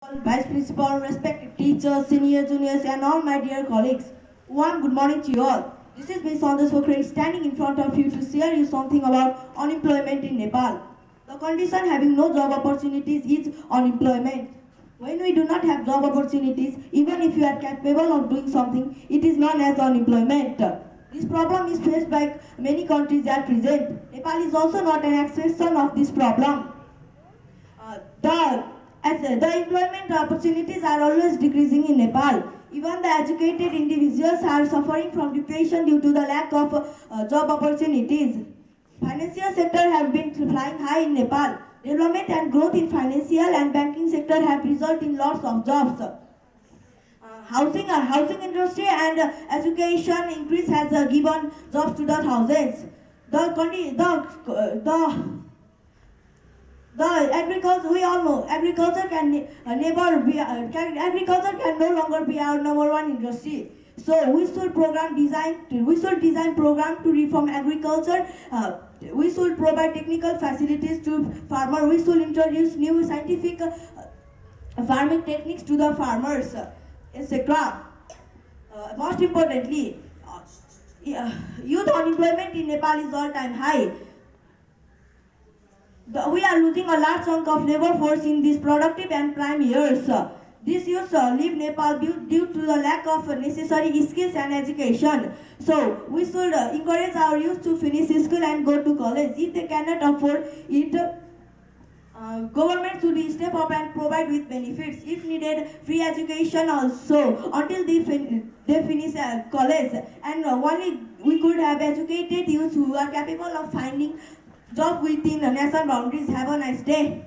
Vice Principal, respected teachers, senior, juniors, and all my dear colleagues. One good morning to you all. This is Ms. Sandesh Pokharel standing in front of you to share you something about unemployment in Nepal. The condition having no job opportunities is unemployment. When we do not have job opportunities, even if you are capable of doing something, it is known as unemployment. This problem is faced by many countries at present. Nepal is also not an exception of this problem. The employment opportunities are always decreasing in Nepal. Even the educated individuals are suffering from depression due to the lack of job opportunities. Financial sector have been flying high in Nepal. Development and growth in financial and banking sector have resulted in lots of jobs. Housing industry and education increase has given jobs to the thousands. The agriculture, we all know, agriculture can no longer be our number one industry. So we should design program to reform agriculture. We should provide technical facilities to farmers. We should introduce new scientific farming techniques to the farmers, etc. Most importantly, youth unemployment in Nepal is all-time high. We are losing a large chunk of labor force in these productive and prime years. These youths leave Nepal due to the lack of necessary skills and education. So we should encourage our youth to finish school and go to college. If they cannot afford it, government should step up and provide with benefits. If needed, free education also until they finish college. And only we could have educated youth who are capable of finding job within the national boundaries. Have a nice day.